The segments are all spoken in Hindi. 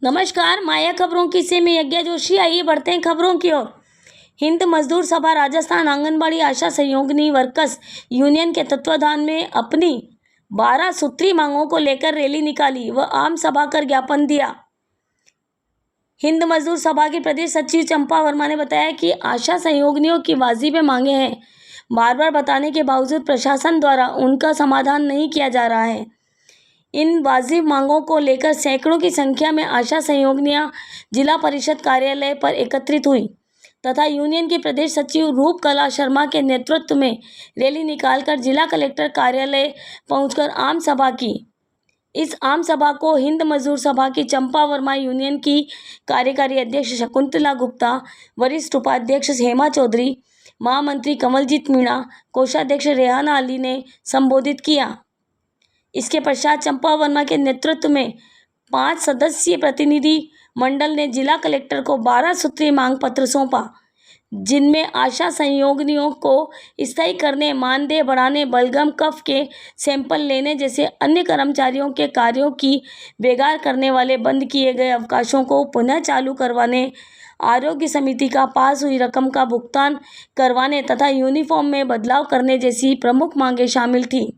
नमस्कार, माया खबरों की से मैं यज्ञा जोशी। आइए बढ़ते हैं खबरों की ओर। हिंद मजदूर सभा राजस्थान आंगनबाड़ी आशा सहयोगिनी वर्कर्स यूनियन के तत्वाधान में अपनी 12 सूत्री मांगों को लेकर रैली निकाली व आम सभा कर ज्ञापन दिया। हिंद मजदूर सभा की प्रदेश सचिव चंपा वर्मा ने बताया कि आशा सहयोगिनियों की वाजिब मांगे हैं, बार बार बताने के बावजूद प्रशासन द्वारा उनका समाधान नहीं किया जा रहा है। इन वाजिब मांगों को लेकर सैकड़ों की संख्या में आशा सहयोगिनियां जिला परिषद कार्यालय पर एकत्रित हुई तथा यूनियन के प्रदेश सचिव रूपकला शर्मा के नेतृत्व में रैली निकालकर जिला कलेक्टर कार्यालय पहुंचकर आम सभा की। इस आम सभा को हिंद मजदूर सभा की चंपा वर्मा, यूनियन की कार्यकारी अध्यक्ष शकुंतला गुप्ता, वरिष्ठ उपाध्यक्ष हेमा चौधरी, महामंत्री कमलजीत मीणा, कोषाध्यक्ष रेहाना अली ने संबोधित किया। इसके पश्चात चंपा वर्मा के नेतृत्व में 5 सदस्यीय प्रतिनिधि मंडल ने जिला कलेक्टर को 12 सूत्री मांग पत्र सौंपा, जिनमें आशा सहयोगिनियों को स्थायी करने, मानदेय बढ़ाने, बलगम कफ के सैंपल लेने जैसे अन्य कर्मचारियों के कार्यों की बेगार करने वाले बंद किए गए अवकाशों को पुनः चालू करवाने, आरोग्य समिति का पास हुई रकम का भुगतान करवाने तथा यूनिफॉर्म में बदलाव करने जैसी प्रमुख मांगें शामिल थी।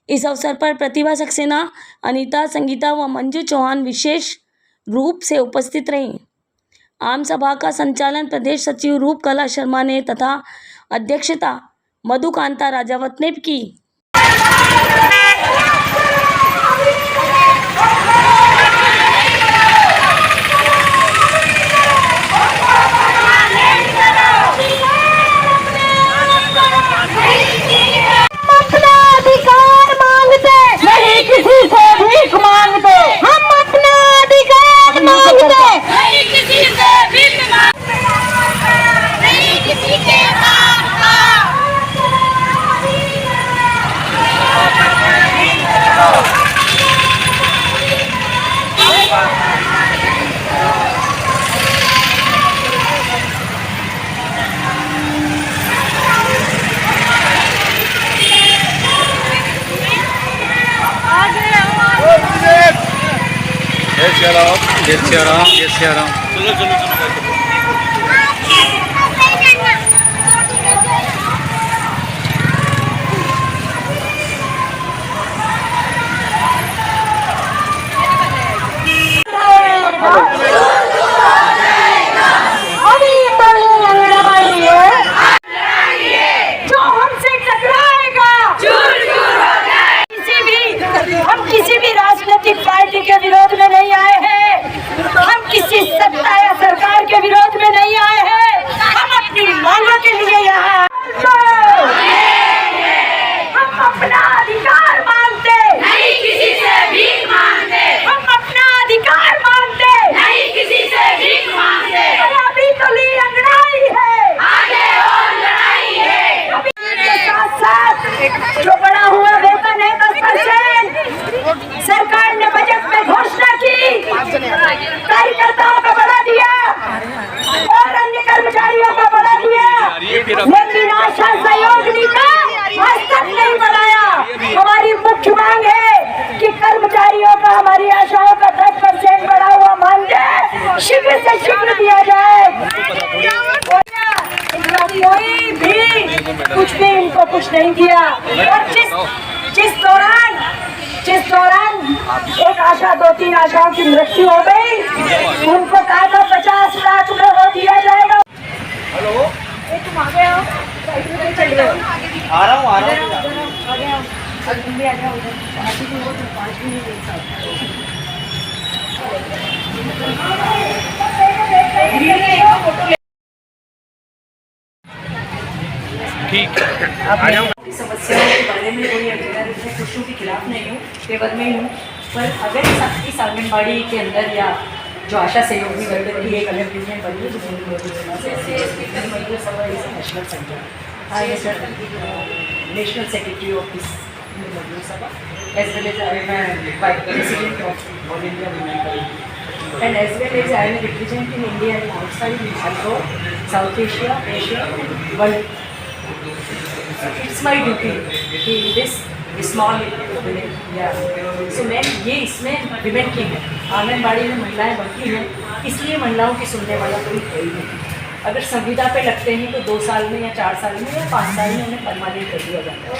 इस अवसर पर प्रतिभा सक्सेना, अनीता, संगीता व मंजू चौहान विशेष रूप से उपस्थित रहीं। आम सभा का संचालन प्रदेश सचिव रूपकला शर्मा ने तथा अध्यक्षता मधुकांता राजावत ने की। चलो किसी भी राजनीतिक पार्टी के विरोध में नहीं आए हैं, हम किसी सत्ता या सरकार के विरोध में नहीं आए हैं, हम अपनी मांगों के लिए यहाँ हम अपना अधिकार मांगते, नहीं किसी से भीख मांगते, हम अपना अधिकार मांगते, नहीं किसी से भीख मांगते। अभी तो ली अंगड़ाई है, आगे और लड़ाई है। अभी के साथ साथ जो बड़ा हुआ वेतन है 10%, सरकार ने बजट में घोषणा की, कार्यकर्ताओं का बढ़ा दिया और अन्य कर्मचारियों का बढ़ा दिया, लेकिन आशा सहयोगिनी का आज तक नहीं बढ़ाया। हमारी मुख्य मांग है कि कर्मचारियों का, हमारी आशाओं का 10% बढ़ा हुआ मानदेय शीघ्र से शीघ्र दिया जाए। इनका कोई भी इनको कुछ नहीं किया। और जिस दौरान एक आशा, 2-3 आशाओं की मृत्यु हो गई, उनको कहा था 50 लाख रुपए वो दिया जाएगा। हेलो, तुम आ गए हो, चल रहे हो, आ रहा हूँ तुम भी आ जाओ उधर, 5 मिनट ठीक है। समस्याओं के बारे में कोई खुशियों के खिलाफ नहीं हूँ, केवल में हूँ, पर अगर इस आंगनबाड़ी के अंदर या जो आशा सहयोगी वर्ग की एक अलग यूनियन बनी है, नेशनल सेक्रेटरी ऑफ दिस मजदूर सभा, as well as I am president of All India Women Party, and as well as I am representing India and outside, abroad, South Asia, Asia, world. It's my duty in this small या सो मैं ये इसमें विमेन की है। आंगनबाड़ी में महिलाएं बढ़ती हैं, इसलिए महिलाओं की सुनने वाला कोई है ही नहीं। अगर संविदा पे लगते हैं तो 2 साल में या 4 साल में या 5 साल में उन्हें परमानेंट कर दिया जाता है।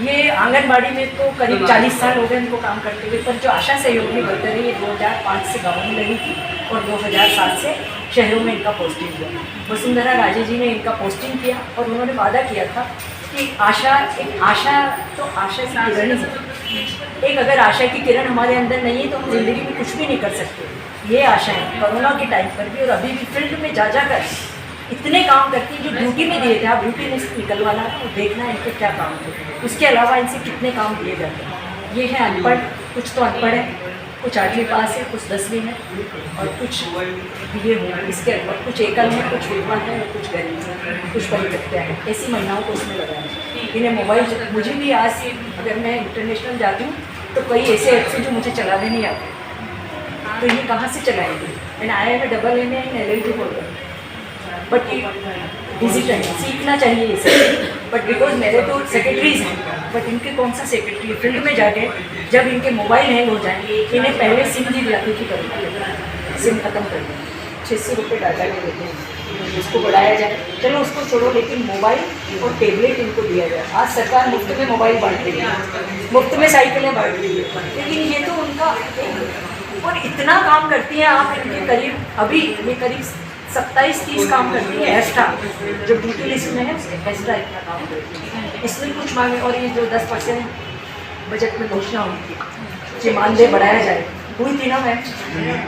ये आंगनबाड़ी में तो करीब 40 साल हो गए इनको काम करते हुए, पर जो आशा सहयोगी वर्कर है ये 2005 से गाँव में लगी थी और 2007 से शहरों में इनका पोस्टिंग हुआ। वसुंधरा राजे जी ने इनका पोस्टिंग किया और उन्होंने वादा किया था कि आशा तो आशा की किरण है। एक अगर आशा की किरण हमारे अंदर नहीं है तो हम जिंदगी में कुछ भी नहीं कर सकते। ये आशा है कोरोना के टाइम पर भी और अभी भी फील्ड में जा कर इतने काम करती है जो ड्यूटी में दिए थे। आप ड्यूटी में से निकलवाना है तो देखना है इनके क्या काम थे, उसके अलावा इनसे कितने काम दिए जाते हैं। ये है अनपढ़, कुछ तो अनपढ़ है, कुछ 8वीं पास है, कुछ 10वीं है और कुछ BA हो। इसके अलावा कुछ एकल है, कुछ विधवा है और कुछ गरीब है, कुछ परित्यक्ता है। ऐसी महिलाओं को इसमें लगाया। इन्हें मोबाइल, मुझे भी आज अगर मैं इंटरनेशनल जाती हूँ तो कई ऐसे ऐप्स हैं जो मुझे चलाने नहीं आते, तो ये कहाँ से चलाएंगे। मैंने IIM MA in LLB holder, but digital सीखना चाहिए इसे। बट बिकॉज मेरे तो सेक्रेटरीज हैं, बट इनके कौन सा सेक्रेटरी फील्ड में जाके जब इनके मोबाइल हैंग हो जाएंगे, इन्हें पहले सिम दी जाती थी, सिम खत्म कर दें, 600 रुपये डाटा के देते हैं, उसको बढ़ाया जाए, चलो उसको छोड़ो, लेकिन मोबाइल और टेबलेट इनको दिया जाए। आज सरकार मुफ्त में मोबाइल बांट रही है, मुफ्त में साइकिलें बांट रही है, लेकिन ये तो उनका और इतना काम करती हैं। आप इनके करीब अभी ये करीब 27-30 काम करती है एक्स्ट्रा, जो ड्यूटी लिस्ट में है एक्स्ट्रा इतना काम करती है। इसमें कुछ मांगे और ये जो 10% बजट में घोषणा हुई थी कि मानदेय बढ़ाया जाए, हुई थी ना मैम,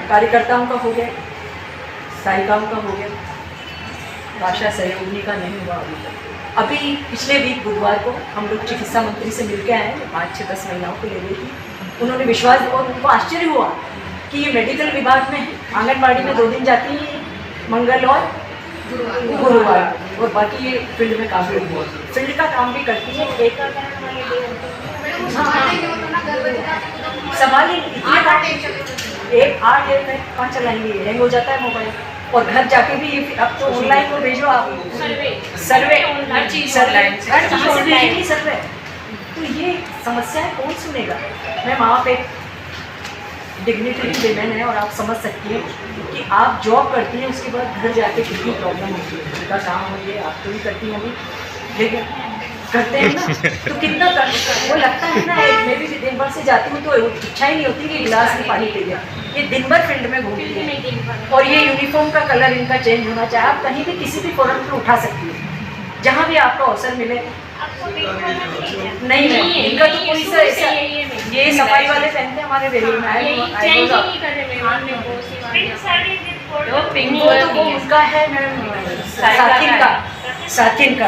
कार्यकर्ताओं का हो गया, सहायिकाओं का हो गया, आशा सहयोगिनी का नहीं हुआ अभी तक। अभी पिछले वीक बुधवार को हम लोग चिकित्सा मंत्री से मिलकर आए, 5-6-10 महिलाओं को ले गई थी। उन्होंने विश्वास, और उनको आश्चर्य हुआ कि ये मेडिकल विभाग में आंगनबाड़ी में 2 दिन जाती हैं, मंगल और गुरुवार, और बाकी ये फील्ड में काम करती है, फील्ड का काम भी करती है। एक संभाली एक 8 दिन में कहाँ चलाएंगे, हैंग हो जाता है मोबाइल। और घर जाके भी ये अब तो ऑनलाइन को भेजो आप, सर्वे हर चीज़ भेजेगी सर्वे। तो ये समस्याएं कौन सुनेगा मैम। आप एक डिग्निटरी वेमेन है और आप समझ सकती हैं कि आप जॉब करती हैं, उसके बाद घर जाके कितनी प्रॉब्लम होती है। उनका काम हो ये आप तो भी करती हैं अभी, लेकिन करते हैं ना तो कितना वो लगता है ना। मैं भी दिन भर से जाती हूँ तो इच्छा ही नहीं होती कि गिलास में पानी पी लिया। ये दिन भर फील्ड में घूमती है और ये यूनिफॉर्म का कलर इनका चेंज होना चाहिए। आप कहीं भी किसी भी फोरम पर उठा सकती है, जहाँ भी आपको अवसर मिले। नहीं इनका तो कोई सा ऐसा, ये सफाई वाले पहनते हैं हमारे रेलवे में, वो उनका है मैम, साथिन का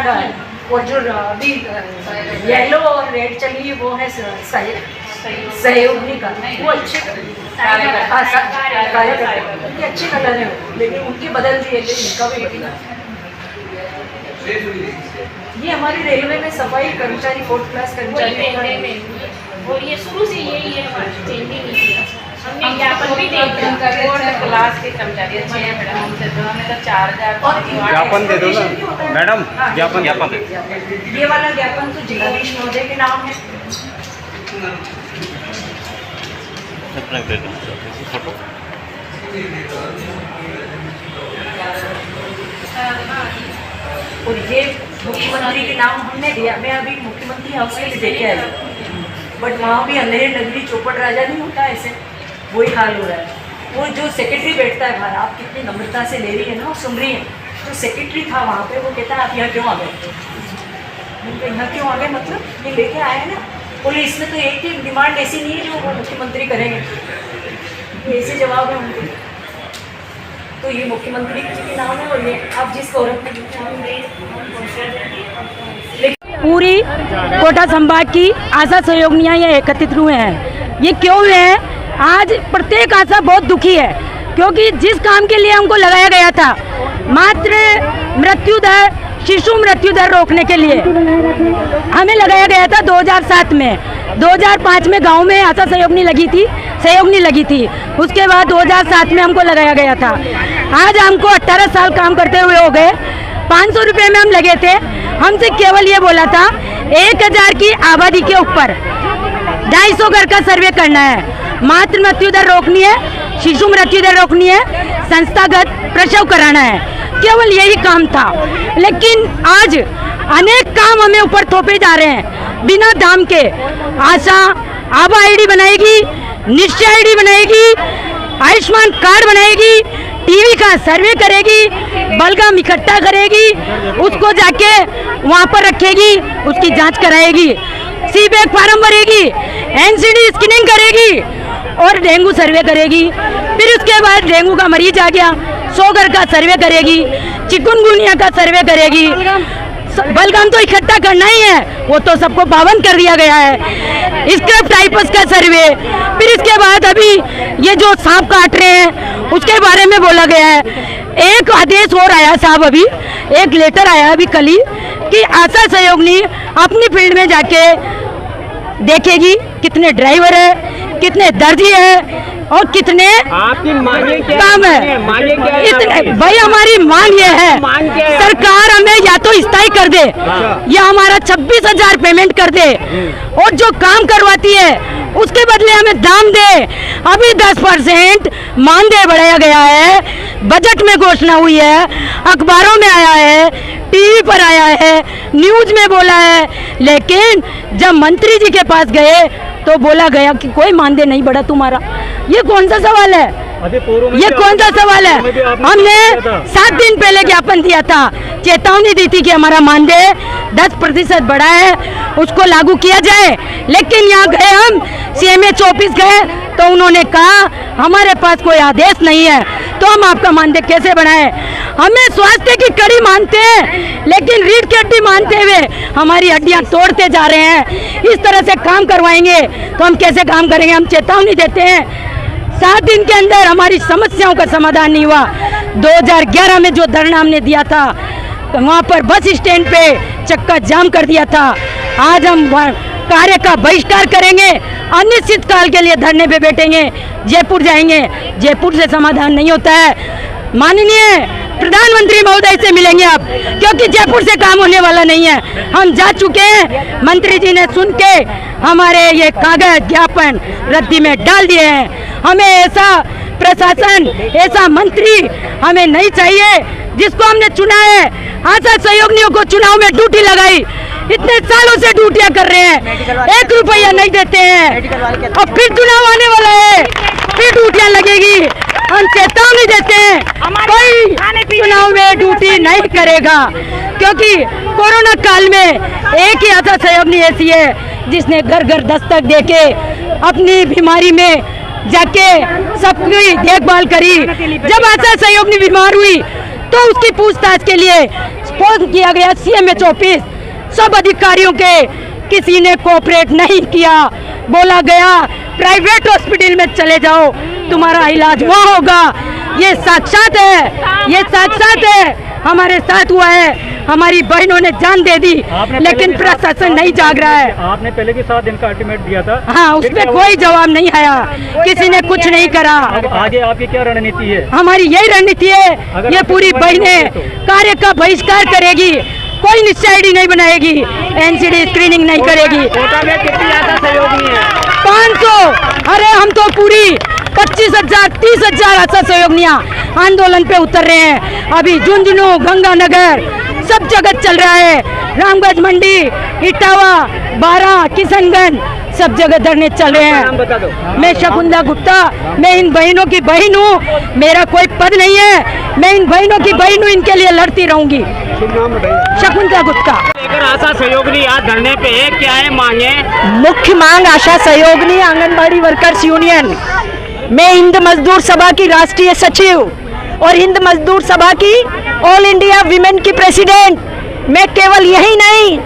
है। और जो अभी येलो और रेड चली है वो है सहयोगिनी का, वो अच्छे उनके अच्छे कलर है, लेकिन उनकी बदल रही है, लेकिन इनका भी बदला। ये हमारी रेलवे में सफाई कर्मचारी 4th क्लास कर्मचारी और ये शुरू से यही है, चेंज नहीं किया। हमने ज्ञापन भी दे दिया, क्लास के कर्मचारी अच्छे हैं मैडम, हमसे तो हमें तो 4000 ज्ञापन दे दो ना मैडम, ज्ञापन ये वाला ज्ञापन तो जिलाधीश महोदय के नाम है। फोटो और ये मुख्यमंत्री के नाम हमने दिया। मैं अभी मुख्यमंत्री हाउस में भी देखे आई, बट वहाँ भी अंधेरे नगरी चौपड़ राजा नहीं होता, ऐसे वही हाल हो रहा है। वो जो सेक्रेटरी बैठता है बाहर, आप कितनी नम्रता से ले रही है ना, सुन रही है। जो सेक्रेटरी था वहाँ पे वो कहता है आप यहाँ क्यों आ गए, यहाँ क्यों आ गए, मतलब ये लेके आए हैं ना। बोले इसमें तो एक ही डिमांड ऐसी नहीं है जो वो मुख्यमंत्री करेंगे, ऐसे जवाब है उनके। तो ये मुख्यमंत्री जी के नाम है और ये आप जिस गौरव में पूरी कोटा संभाग की आशा सहयोगिनियाँ यहाँ एकत्रित हुए हैं। ये क्यों हुए हैं? आज प्रत्येक आशा बहुत दुखी है, क्योंकि जिस काम के लिए हमको लगाया गया था, मात्र मृत्यु दर, शिशु मृत्यु दर रोकने के लिए हमें लगाया गया था 2007 में। 2005 में गांव में आशा सहयोगिनी लगी थी। उसके बाद 2007 में हमको लगाया गया था। आज हमको 18 साल काम करते हुए हो गए, 500 रुपये में हम लगे थे। हमसे केवल ये बोला था 1000 की आबादी के ऊपर 250 घर का सर्वे करना है। मातृ मृत्यु दर रोकनी है, शिशु मृत्यु दर रोकनी है, संस्थागत प्रसव कराना है। केवल यही काम था, लेकिन आज अनेक काम हमें ऊपर थोपे जा रहे हैं बिना दाम के। आशा आभा आईडी बनाएगी, निश्चय आईडी बनाएगी, आयुष्मान कार्ड बनाएगी, टीवी का सर्वे करेगी, बलगम इकट्ठा करेगी, उसको जाके वहाँ पर रखेगी, उसकी जांच कराएगी, सीबैक फार्म भरेगी, एनसीडी स्क्रीनिंग करेगी और डेंगू सर्वे करेगी। फिर उसके बाद डेंगू का मरीज आ गया, 100 घर का सर्वे करेगी, चिकुनगुनिया का सर्वे करेगी। बलगम तो इकट्ठा करना ही है, वो तो सबको पाबंद कर दिया गया है। स्क्रब टाइपस का सर्वे, फिर इसके बाद अभी ये जो सांप काट रहे हैं उसके बारे में बोला गया है। एक आदेश और आया साहब, अभी एक लेटर आया अभी कल ही कि आशा सहयोगिनी अपनी फील्ड में जाके देखेगी कितने ड्राइवर है, कितने दर्जी है और कितने आपकी मांगे क्या काम है। मांगे क्या है इतने भाई हमारी मांग ये है, सरकार हमें या तो स्थायी कर दे या हमारा 26,000 पेमेंट कर दे और जो काम करवाती है उसके बदले हमें दाम दे। अभी 10% मानदेय बढ़ाया गया है, बजट में घोषणा हुई है, अखबारों में आया है, टीवी पर आया है, न्यूज में बोला है, लेकिन जब मंत्री जी के पास गए तो बोला गया कि कोई मानदेय नहीं बढ़ा तुम्हारा। ये कौन सा सवाल है? ये कौन सा सवाल है? हमने 7 दिन पहले ज्ञापन दिया था, चेतावनी दी थी कि हमारा मानदेय 10% बढ़ा है, उसको लागू किया जाए। लेकिन यहाँ गए हम CMH ऑफिस गए तो उन्होंने कहा हमारे पास कोई आदेश नहीं है, तो हम आपका मानदेय कैसे बढ़ाएं? हमें स्वास्थ्य की कड़ी मानते हैं, लेकिन रीढ़ की हड्डी मानते हुए हमारी हड्डियां तोड़ते जा रहे हैं। इस तरह से काम करवाएंगे तो हम कैसे काम करेंगे? हम चेतावनी देते हैं, 7 दिन के अंदर हमारी समस्याओं का समाधान नहीं हुआ। 2011 में जो धरना हमने दिया था तो वहाँ पर बस स्टैंड पे चक्का जाम कर दिया था। आज हम कार्य का बहिष्कार करेंगे, अनिश्चित काल के लिए धरने पे बैठेंगे, जयपुर जाएंगे। जयपुर से समाधान नहीं होता है, माननीय प्रधानमंत्री महोदय से मिलेंगे आप, क्योंकि जयपुर से काम होने वाला नहीं है। हम जा चुके हैं, मंत्री जी ने सुन के हमारे ये कागज ज्ञापन रद्दी में डाल दिए हैं। हमें ऐसा प्रशासन, ऐसा मंत्री हमें नहीं चाहिए जिसको हमने चुना है। आशा सहयोगिनियों को चुनाव में ड्यूटी लगाई, इतने सालों से ड्यूटियां कर रहे हैं, 1 रुपया नहीं देते हैं, और फिर चुनाव आने वाला है, फिर ड्यूटियां लगेगी। हम चेतावनी देते हैं, कोई चुनाव में ड्यूटी नहीं करेगा, क्योंकि कोरोना काल में एक ही आशा सहयोगिनी ऐसी है जिसने घर घर दस्तक देके अपनी बीमारी में जाके सबकी देखभाल करी। जब आशा सहयोगिनी बीमार हुई तो उसकी पूछताछ के लिए फोन किया गया CMH ऑफिस, सब अधिकारियों के किसी ने कोऑपरेट नहीं किया। बोला गया प्राइवेट हॉस्पिटल में चले जाओ, तुम्हारा इलाज वहाँ होगा। ये साक्षात है, ये साक्षात है, हमारे साथ हुआ है। हमारी बहनों ने जान दे दी, लेकिन प्रशासन नहीं जाग रहा है। आपने पहले भी 7 दिन का अल्टीमेट दिया था। हाँ, उसमें कोई जवाब नहीं आया, किसी ने कुछ नहीं करा। अब आगे आपकी क्या रणनीति है? हमारी यही रणनीति है, ये पूरी बहनें कार्य का बहिष्कार करेगी, कोई निश्चय आईडी नहीं बनाएगी, एनसीडी स्क्रीनिंग नहीं करेगी। कोटा में कितनी आशा सहयोगिनी है? 500। अरे हम तो पूरी 25,000 30,000 आशा सहयोगिनियां आंदोलन पे उतर रहे हैं। अभी झुंझुनू, गंगानगर सब जगह चल रहा है, रामगंज मंडी, इटावा, बारा, किशनगंज सब जगह धरने चल रहे हैं। मैं शकुंतला गुप्ता, मैं इन बहनों की बहन हूँ, मेरा कोई पद नहीं है, मैं इन बहनों की बहन हूँ, इनके लिए लड़ती रहूंगी। शकुंतला गुप्ता। लेकर आशा सहयोगिनी आज धरने पे है, क्या है मांगे? मुख्य मांग आशा सहयोगिनी आंगनबाड़ी वर्कर्स यूनियन, मैं हिंद मजदूर सभा की राष्ट्रीय सचिव और हिंद मजदूर सभा की ऑल इंडिया विमेन की प्रेसिडेंट। मैं केवल यही नहीं,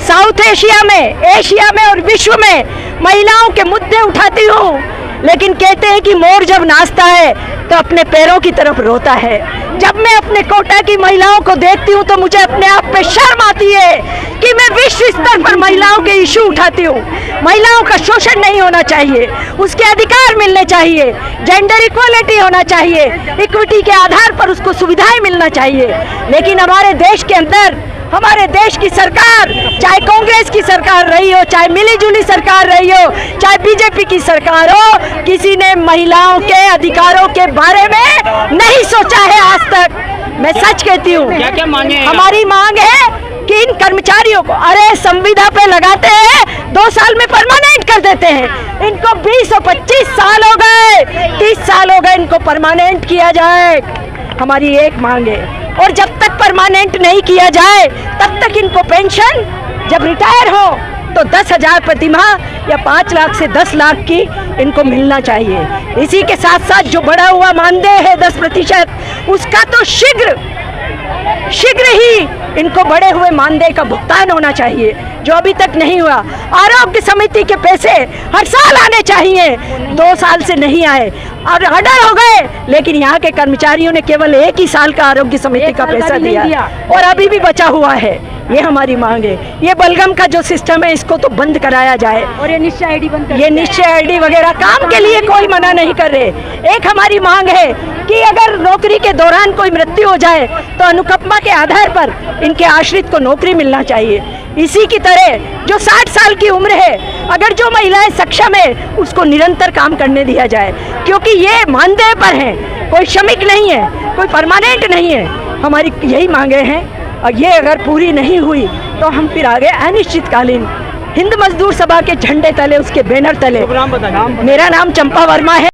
साउथ एशिया में, एशिया में और विश्व में महिलाओं के मुद्दे उठाती हूँ। लेकिन कहते हैं कि मोर जब नाचता है तो अपने पैरों की तरफ रोता है। जब मैं अपने कोटा की महिलाओं को देखती हूँ तो मुझे अपने आप पे शर्म आती है कि मैं विश्व स्तर पर महिलाओं के इशू उठाती हूँ। महिलाओं का शोषण नहीं होना चाहिए, उसके अधिकार मिलने चाहिए, जेंडर इक्वलिटी होना चाहिए, इक्विटी के आधार पर उसको सुविधाएं मिलना चाहिए। लेकिन हमारे देश के अंदर हमारे देश की सरकार, चाहे कांग्रेस की सरकार रही हो, चाहे मिलीजुली सरकार रही हो, चाहे बीजेपी की सरकार हो, किसी ने महिलाओं के अधिकारों के बारे में नहीं सोचा है आज तक। मैं सच कहती हूँ। क्या क्या मांगे हैं? हमारी मांग है कि इन कर्मचारियों को, अरे संविदा पे लगाते हैं 2 साल में परमानेंट कर देते हैं, इनको 20 और 25 साल हो गए, 30 साल हो गए, इनको परमानेंट किया जाए। हमारी एक मांग है। और जब तक परमानेंट नहीं किया जाए तब तक इनको पेंशन जब रिटायर हो तो 10,000 प्रति माह या 5 लाख से 10 लाख की इनको मिलना चाहिए। इसी के साथ साथ जो बढ़ा हुआ मानदेय है 10%, उसका तो शीघ्र ही इनको बढ़े हुए मानदेय का भुगतान होना चाहिए, जो अभी तक नहीं हुआ। आरोग्य समिति के पैसे हर साल आने चाहिए, 2 साल से नहीं आए और ऑर्डर हो गए, लेकिन यहाँ के कर्मचारियों ने केवल 1 ही साल का आरोग्य समिति का पैसा दिया और अभी भी बचा हुआ है। ये हमारी मांग है। ये बलगम का जो सिस्टम है इसको तो बंद कराया जाए और ये निश्चय आईडी बंद कर, ये निश्चय आईडी वगैरह काम के लिए कोई मना नहीं कर रहे। एक हमारी मांग है कि अगर नौकरी के दौरान कोई मृत्यु हो जाए तो अनुकंपा के आधार पर इनके आश्रित को नौकरी मिलना चाहिए। इसी की तरह जो 60 साल की उम्र है, अगर जो महिलाएं सक्षम है उसको निरंतर काम करने दिया जाए, क्योंकि ये मानदेय पर है, कोई श्रमिक नहीं है, कोई परमानेंट नहीं है। हमारी यही मांगे हैं और ये अगर पूरी नहीं हुई तो हम फिर आगे अनिश्चितकालीन हिंद मजदूर सभा के झंडे तले, उसके बैनर तले। मेरा नाम चंपा वर्मा है।